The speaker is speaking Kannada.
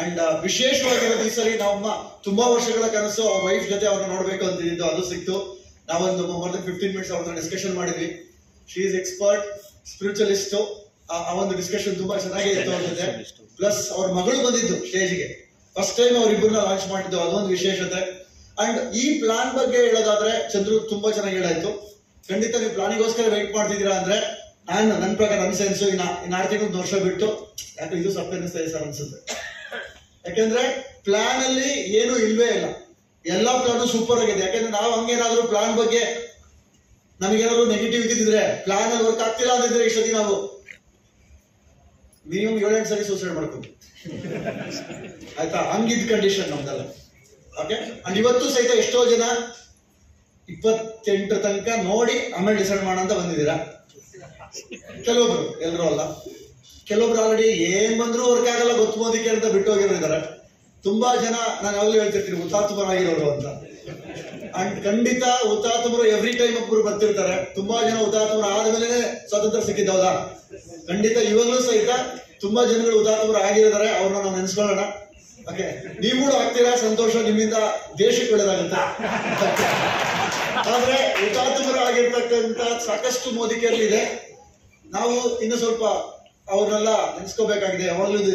ಅಂಡ್ ವಿಶೇಷವಾಗಿರೋದು ಈ ಸರಿ ನಮ್ಮ ತುಂಬಾ ವರ್ಷಗಳ ಕನಸು ಅವ್ರ ವೈಫ್ ಜೊತೆ ಅವ್ರನ್ನ ನೋಡ್ಬೇಕು ಅಂತಿದ್ದು, ಅದು ಸಿಕ್ತು. ನಾವೊಂದು more than 15 minutes ಅವ್ರನ್ನ ಡಿಸ್ಕಷನ್ ಮಾಡಿದ್ವಿ. She is expert spiritualist. ಆ ಒಂದು ಡಿಸ್ಕಷನ್ ತುಂಬಾ ಚೆನ್ನಾಗಿ ಇತ್ತು ಅವ್ರ ಜೊತೆ. ಪ್ಲಸ್ ಅವ್ರ ಮಗಳು ಬಂದಿದ್ದು ಸ್ಟೇಜ್ಗೆ, ಫಸ್ಟ್ ಟೈಮ್ ಅವ್ರಿಬ್ಬರನ್ನ ಲಾಂಚ್ ಮಾಡಿದ್ದು, ಅದೊಂದು ವಿಶೇಷತೆ. ಅಂಡ್ ಈ ಪ್ಲಾನ್ ಬಗ್ಗೆ ಹೇಳೋದಾದ್ರೆ ಚಂದ್ರು ತುಂಬಾ ಚೆನ್ನಾಗಿ ಹೇಳಾಯ್ತು. ಖಂಡಿತ ನೀವು ಪ್ಲಾನಿಗೋಸ್ಕರ ವೆಯ್ಟ್ ಮಾಡ್ತಿದ್ದೀರಾ ಅಂದ್ರೆ ನನ್ನ ಪ್ರಕಾರ ನನ್ನ ಸೆನ್ಸು ಇನ್ನು 6 ತಿಂಗಳು 1 ವರ್ಷ ಬಿಟ್ಟು, ಯಾಕೆ ಇದು ಸಪ್ಪ ಅನ್ನಿಸ್ತಾ ಇದೆ ಸರ್ ಅನ್ಸುತ್ತೆ. ಯಾಕಂದ್ರೆ ಪ್ಲಾನ್ ಅಲ್ಲಿ ಏನು ಇಲ್ವೇ ಇಲ್ಲ, ಎಲ್ಲಾ ಪ್ಲಾನು ಸೂಪರ್ ಆಗಿದೆ. ಯಾಕಂದ್ರೆ ನಾವು ಹಂಗೇನಾದ್ರೂ ಪ್ಲಾನ್ ಬಗ್ಗೆ ನಮಗೇನಾದ್ರು ನೆಗೆಟಿವ್ ಇದ್ದಿದ್ರೆ, ಪ್ಲಾನ್ ಅಲ್ಲಿ ವರ್ಕ್ ಆಗ್ತಿಲ್ಲ ಅಂದಿದ್ರೆ ಇಷ್ಟೊತ್ತಿಗೆ ನಾವು ಮಿನಿಮಮ್ 7-8 ಸರಿ ಸೂಸೈಡ್ ಮಾಡ್ಕೊಂಡು ಆಯ್ತಾ, ಹಂಗಿದ್ ಕಂಡೀಷನ್ ನಮ್ದಲ್ಲ. ಓಕೆ, ಅಂಡ್ ಇವತ್ತು ಸಹಿತ ಎಷ್ಟೋ ಜನ 28 ತನಕ ನೋಡಿ ಆಮೇಲೆ ಡಿಸೈಡ್ ಮಾಡೋಣ ಅಂತ ಬಂದಿದ್ದೀರಾ. ಕೆಲವೊಬ್ರು, ಎಲ್ರು ಅಲ್ಲ, ಕೆಲವೊಬ್ರು ಆಲ್ರೆಡಿ ಏನ್ ಬಂದ್ರು ವರ್ಕ್ ಆಗಲ್ಲ ಗೊತ್ತಬೋದಿಕ್ಕೆ ಅಂತ ಬಿಟ್ಟು ಹೋಗಿರೋ ಇದಾರೆ. ತುಂಬಾ ಜನ ನಾನು ಯಾವಾಗಲೂ ಹೇಳ್ತಿರ್ತೀನಿ ಹುತಾತ್ಮರಾಗಿರೋರು ಅಂತ. ಅಂಡ್ ಖಂಡಿತ ಹುತಾತ್ಮರು ಎವ್ರಿ ಟೈಮ್ ಒಬ್ಬರು ಬರ್ತಿರ್ತಾರೆ. ತುಂಬಾ ಜನ ಹುತಾತ್ಮರು ಆದ್ಮೇಲೆ ಸ್ವಾತಂತ್ರ್ಯ ಸಿಕ್ಕಿದ್ದವಲ್ಲ, ಖಂಡಿತ ಇವಾಗಲೂ ಸಹಿತ ತುಂಬಾ ಜನಗಳು ಹುತಾತ್ಮರು ಆಗಿದ್ದಾರೆ. ಅವ್ರನ್ನ ನಾವು ನೆನೆಸ್ಕೊಳ್ಳೋಣ. ಓಕೆ, ನೀವು ಕೂಡ ಆಗ್ತೀರಾ, ಸಂತೋಷ, ನಿಮ್ಮಿಂದ ದೇಶಕ್ಕೆ ಒಳ್ಳೇದಾಗುತ್ತೆ. ಆದ್ರೆ ಹುತಾತ್ಮರು ಆಗಿರ್ತಕ್ಕಂಥ ಸಾಕಷ್ಟು ಮೋದಿಕೆಯಲ್ಲಿದೆ. ನಾವು ಇನ್ನು ಸ್ವಲ್ಪ ಅವ್ರನ್ನೆಲ್ಲ ನೆನೆಸ್ಕೋಬೇಕಾಗಿದೆ ಯಾವಾಗಲೂ.